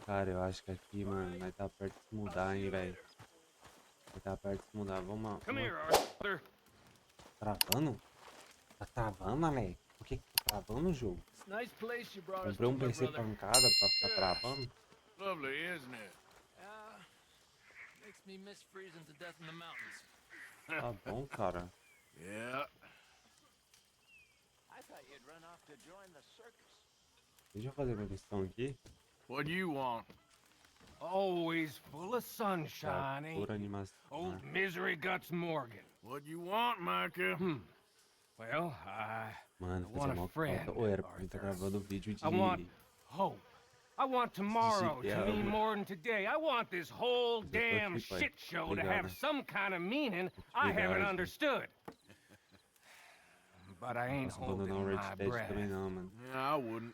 Cara, eu acho que aqui, mano, nós tá perto de se mudar, hein, velho. Nós tá perto de se mudar. Vamos, Come vamos. here, Arthur. Travando? Tá travando, Alex? Por que que tá travando o jogo? It's a nice place you brought us Comprei to, um my PC brother. pancada pra ficar travando? Lovely, isn't it? Makes me miss freezing to death in the mountains. Tá bom, cara. Yeah. I thought you'd run off to join the circus. Deixa eu fazer minha missão aqui. What do you want? Always full of sunshine, Tá, ain't por animação. Old Misery Guts Morgan. What do you want, Micah? Well, I Mano, want fazer a uma friend, falta. Ou era pra mim tá Arthur. gravando vídeo de... I want hope. I want tomorrow to Yeah. mean more than today. I want this whole Mas eu tô damn aqui, pai. shit show to Obrigado. have some kind of meaning I Obrigado. haven't understood. But I ain't Posso holding abandonar o Red my Dead breath. também não, mano. Yeah, I wouldn't.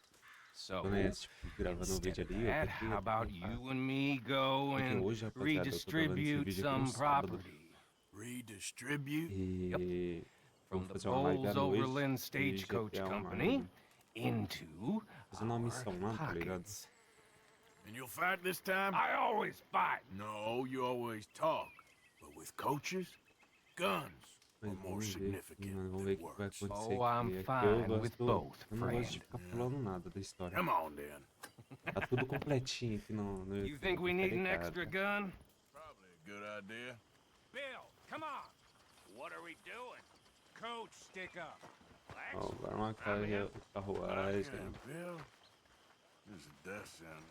So, Quando é esse, tipo, gravando um instead vídeo of ali, eu that, tô aqui, how about you and me go Porque and hoje, rapaziada, eu tô gravando esse redistribute vídeo aqui no some sábado. property? Redistribute? E... From vou the fazer uma live à Bowles noite Overland de Stagecoach GTA Company Online. into Fazendo uma missão lá, our tá ligado? pockets. And you'll fight this time? I always fight. No, you always talk. But with coaches, guns are Mas more vamos ver, significant mano, vamos than ver o que vai words. acontecer Oh, I'm aqui. Aqui fine eu with gosto, both, eu não gosto de friend. ficar falando nada da história. Come on, then. Tá tudo completinho aqui no You YouTube, think we tá need an ligado? extra gun? Probably a good idea. Bill, come on. What are we doing? Coach, stick up. Ó, agora uma carruagem. Yeah, Bill. This is a death sentence.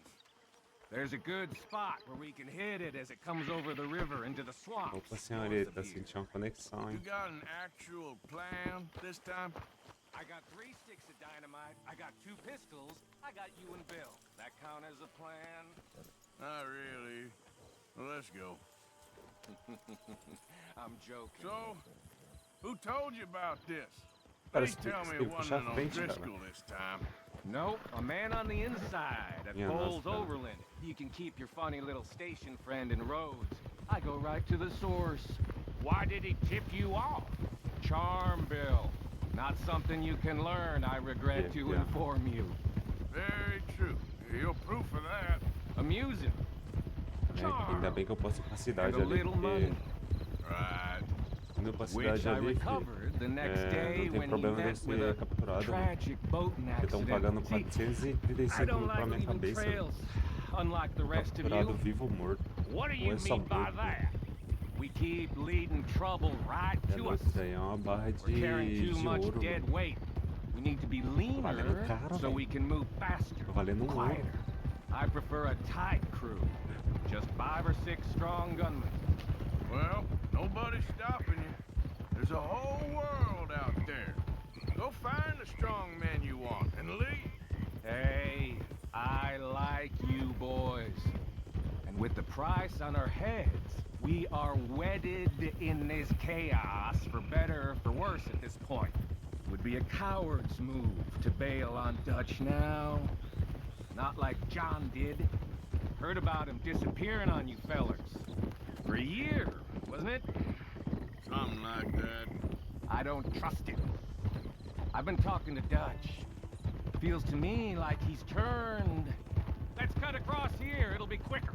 There's a good spot where we can hit it as it comes over the river into the swamps. Opa, senhorita, senti uma conexão, You hein? got an actual plan this time? I got 3 sticks of dynamite, I got 2 pistols, I got you and Bill. That count as a plan? Not really. Well, let's go. I'm joking. So, who told you about this? Cara, Please você tell tem me que it puxar wasn't a on frente, cara. Driscoll this time. Nope, a man on the inside at Yeah, Bowles that's better. Overland. You can keep your funny little station friend in Rhodes. I go right to the source. Why did he tip you off? Charm, Bill. Not something you can learn, I regret to Yeah. inform you. Very true. You're proof of that. Amusing. É, ainda bem que eu posso ir pra And cidade a ali, little money. porque Right. quando eu pra Which cidade I ali, recovered the next day não tem when he problema de met with ser a capturado, mano. tragic boating Porque estão accident. pagando See, I 435 don't mil pra like minha leaving cabeça. trails, unlike the rest of Capturado you. vivo ou morto. What do Ou you é só mean by morto. that? We keep leading trouble right É to louco, us. isso daí é uma barra We're carrying de too much ouro, dead mano. weight. We need to be valendo leaner caro, so velho. we can move faster, Tô valendo ouro. quieter. I prefer a tight crew. Just 5 or 6 strong gunmen. Well, nobody's stopping you. There's a whole world out there. Go find the strong men you want and leave. Hey, I like you boys. And with the price on our heads, we are wedded in this chaos, for better or for worse at this point. It would be a coward's move to bail on Dutch now. Not like John did. Heard about him disappearing on you fellers. For a year, wasn't it? Something like that. I don't trust him. I've been talking to Dutch. Feels to me like he's turned. Let's cut across here, it'll be quicker.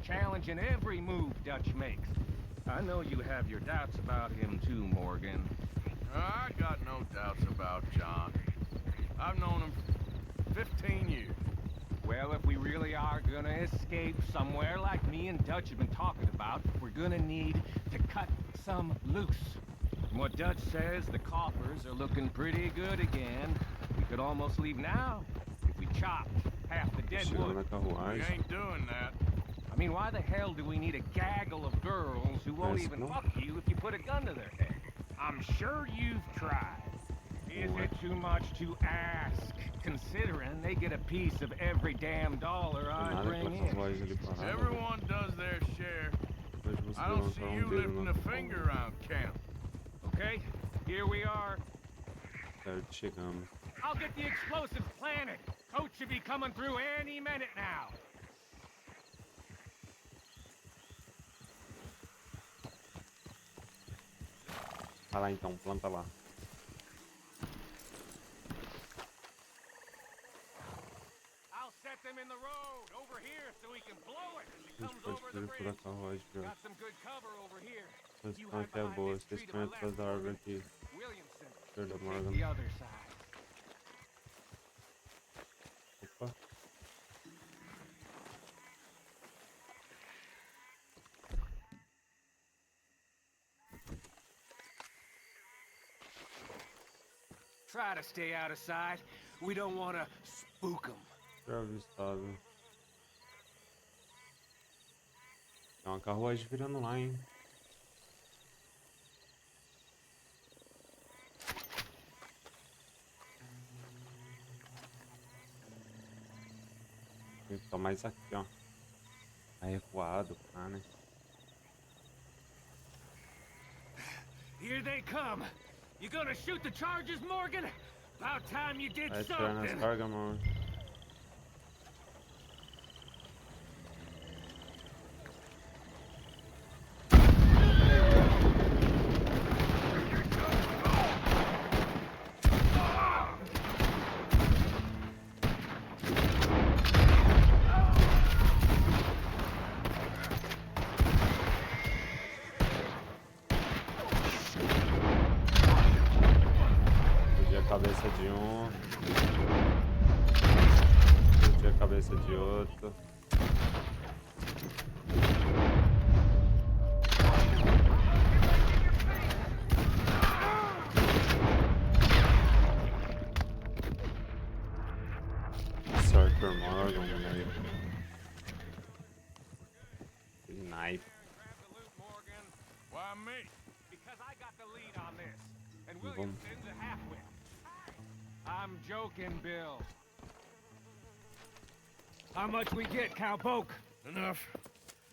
Challenging every move Dutch makes. I know you have your doubts about him too, Morgan. I got no doubts about John. I've known him for 15 years. Well, if we really are gonna escape somewhere like me and Dutch have been talking about, we're gonna need to cut some loose. From what Dutch says, the coffers are looking pretty good again. We could almost leave now if we chopped half the dead Chegando wood. na We carruagem. ain't doing that. I mean, why the hell do we need a gaggle of girls who won't Yes, even no. fuck you if you put a gun to their head? I'm sure you've tried. Is it too much to ask, considering they get a piece of every damn dollar Do I nada, bring aquela in? carruagem ali parada. velho. Everyone does their share. Depois você I don't see levantar you dedo lifting na a finger around camp. Okay, here we are. Perto, chegamos. I'll get the explosives planted. Coach should be coming through any minute now. Vai lá então, planta lá. I'll set them in the road over here so we can blow it as it A gente comes pode over the fugir por a bridge. carruagem, velho. Got some good cover over here. A You posição hide aqui é behind boa. this Vocês tree to estão my atrás left, da árvore Morgan. aqui. Williamson Esquerda, will take Morgan. the other side. Opa. Try to stay out of sight. We don't want to spook them. Já avistado. Tem uma carruagem virando lá, hein? Tem que ficar mais aqui, ó. Tá recuado, tá, né? Here they come. You gonna shoot the charges, Morgan? About time you did Vai atirar nas something. cargas, mano. Explodi a cabeça de um. Explodi a cabeça de outro. Sorter Morgan, velho. Snipe. Grab the loot, Morgan. Why me? Because I got the lead on this. And Vamos. Williamson's a halfwit. I'm joking, Bill. How much we get, cowpoke? Enough.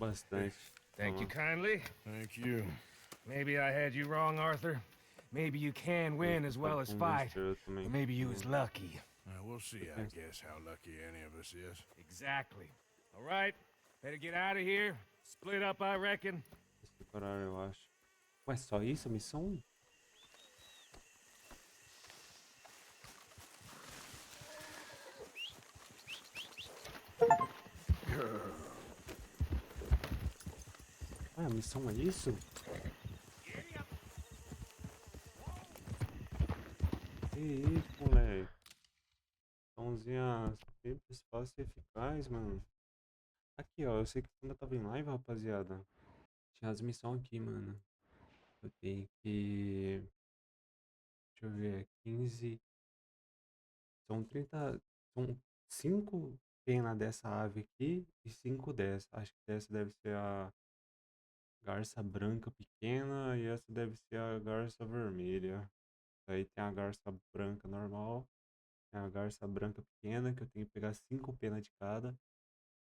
Bastante. Thank you kindly. Thank you. Maybe I had you wrong, Arthur. Maybe you can win as well as fight. Or maybe you was lucky. We'll see, I guess, how lucky any of us is. Exactly. All right. Better get out of here. Split up, I reckon. Separar, eu acho. Ué, só isso a missão? Ah, a missão é isso? Que isso, moleque? Missãozinha simples, fácil e eficaz, mano. Aqui, ó, eu sei que ainda tava em live, rapaziada. Tinha as missões aqui, mano. Eu tenho que... Deixa eu ver, 15... São 30... São 5 penas dessa ave aqui e 5 dessa. Acho que essa deve ser a garça branca pequena e essa deve ser a garça vermelha. Aí tem a garça branca normal. Tem a garça branca pequena, que eu tenho que pegar 5 penas de cada.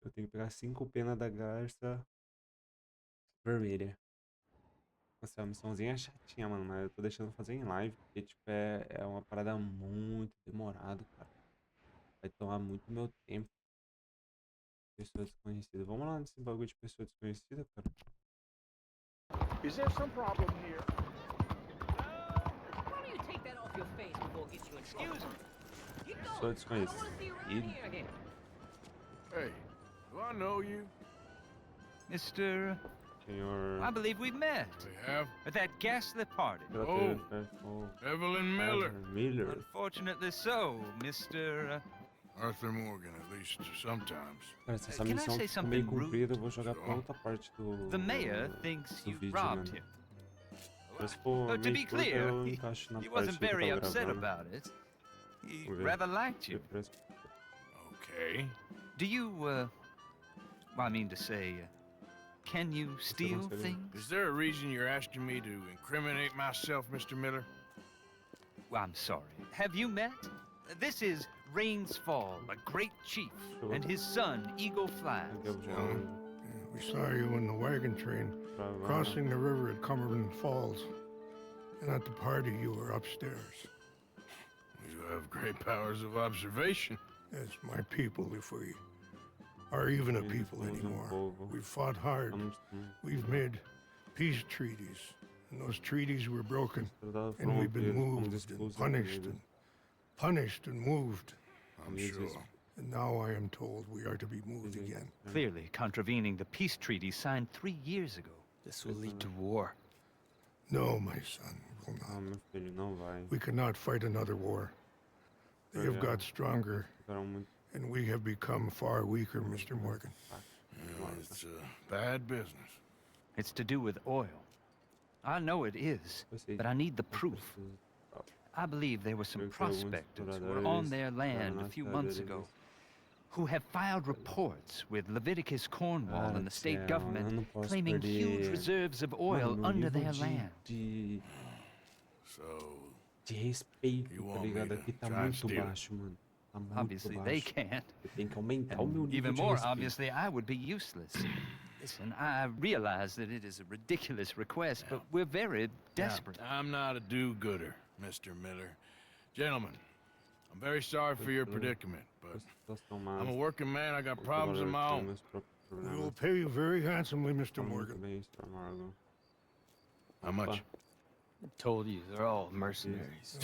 Eu tenho que pegar 5 penas da garça vermelha. Nossa, é uma missãozinha chatinha, mano, mas eu tô deixando fazer em live, porque, tipo, é uma parada muito demorada, cara. Vai tomar muito meu tempo. Pessoa desconhecida. Vamos lá nesse bagulho de pessoa desconhecida, cara. Is there some problem here? Why don't you take that off your face before it gets you in trouble? Excuse me. You Pessoa go. I desconhecida. don't want to see you around here again. Hey, do I know you? Mr. Senhor... I believe we've met We have. at that ghastly party. Oh. Oh, Evelyn Miller. Miller. Unfortunately so, Mr. Arthur Morgan, at least sometimes. Cara, se essa Can I missão say ficou meio something rude? comprida, eu vou jogar pra outra parte do... The mayor thinks do you vídeo, robbed mano. him. Mas se for To meio be curta, clear, eu encaixo na he parte wasn't que eu very tava upset gravando. about it. He Vamos ver. rather liked you. Okay. Do you, I mean to say, can you steal consider- things? Is there a reason you're asking me to incriminate myself, Mr. Miller? Well, I'm sorry. Have you met? This is Rains Fall, a great chief, and his son, Eagle Flies. Aqui eu vou John. We saw you in the wagon train gravar. crossing the river at Cumberland Falls. And at the party, you were upstairs. You have great powers of observation. As my people, if we are even a Eles people usam anymore. povo. We've fought hard. Vamos We've made peace treaties. And those treaties were broken. tratar And we've been fronteiras, como moved and expulsos punished deles. and punished and moved. I'm Eles sure. And now I am told we are to be moved again. Clearly contravening the peace treaty signed 3 years ago. This will lead to war. No, my son, it will Ah, not. meu filho, não vai. We cannot fight another war. They have got stronger, Ficaram muito and we have become far weaker, Mr. Morgan. It's bad business. It's to do with oil. I know it is, but I need the proof. I believe there were some prospectors who were on their land a few months ago who have filed reports with Leviticus Cornwall and the state government claiming huge reserves of oil under their land. So, De respeito, You tá want me ligado? to Aqui tá try and muito steal it? baixo, mano. Tá muito Obviously, they baixo. can't. Eu tenho que aumentar o meu And nível even de more respeito. obviously, I would be useless. Listen, I realize that it is a ridiculous request, but we're very desperate. I'm not a do-gooder, Mr. Miller. Gentlemen, I'm very sorry for your predicament, but I'm a working man. I got problems of my own. We will pay you very handsomely, Mr. Morgan. How much? I told you, they're all mercenaries.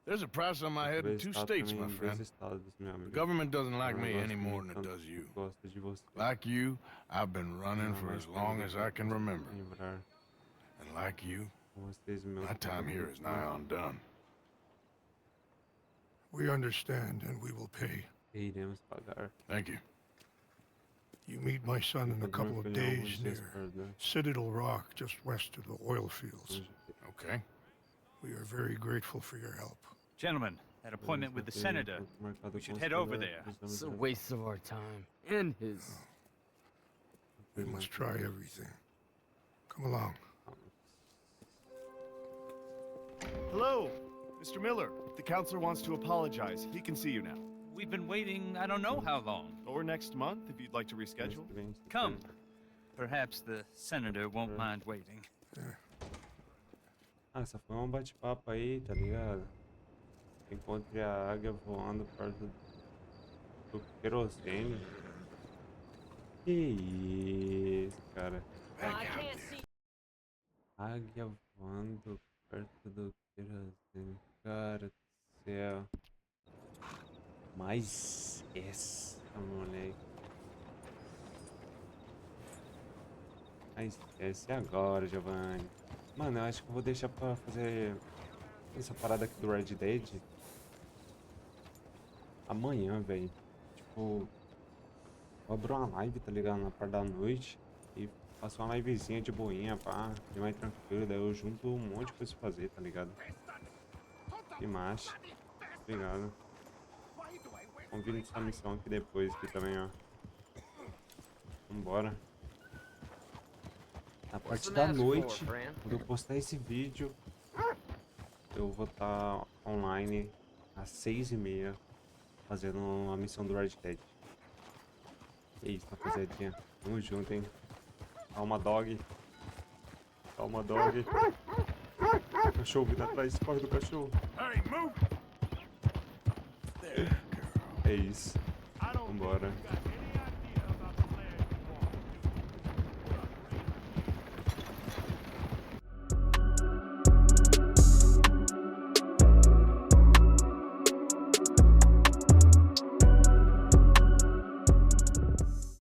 There's a price on my head in 2 states, my friend. The government doesn't like me any more than it does you. Like you, I've been running for as long as I can remember. And like you, my time here is nigh undone. We understand, and we will pay. Iremos pagar. Thank you. You meet my son in a couple of days near Citadel Rock, just west of the oil fields. Okay. We are very grateful for your help. Gentlemen, that appointment with the senator, we should head over there. It's a waste of our time. And his. We must try everything. Come along. Hello, Mr. Miller. The counselor wants to apologize. He can see you now. We've been waiting I don't know how long. Or next month, if you'd like to reschedule. Come. Perhaps the senator won't mind waiting. Ah, só foi bate-papo aí, tá ligado? Encontrei a águia voando perto do querosene. Que isso, cara? I can't see. Águia voando perto do querosene. Cara do céu. Mas essa, moleque. Mas essa é agora, Giovanni. Mano, eu acho que eu vou deixar pra fazer essa parada aqui do Red Dead amanhã, velho. Tipo, eu abro uma live, tá ligado? Na parte da noite e faço uma livezinha de boinha, pá, bem mais tranquilo. Daí eu junto um monte de coisa pra fazer, tá ligado? Que macho. Obrigado. Convido essa missão aqui depois, aqui também, ó. Vambora. Na parte da noite, quando eu postar esse vídeo, eu vou estar online às 6h30 fazendo a missão do Red Dead. É isso, rapaziadinha. Tamo junto, hein? Calma, dog. Calma, dog. O cachorro vindo atrás, corre do cachorro. É isso. Vambora.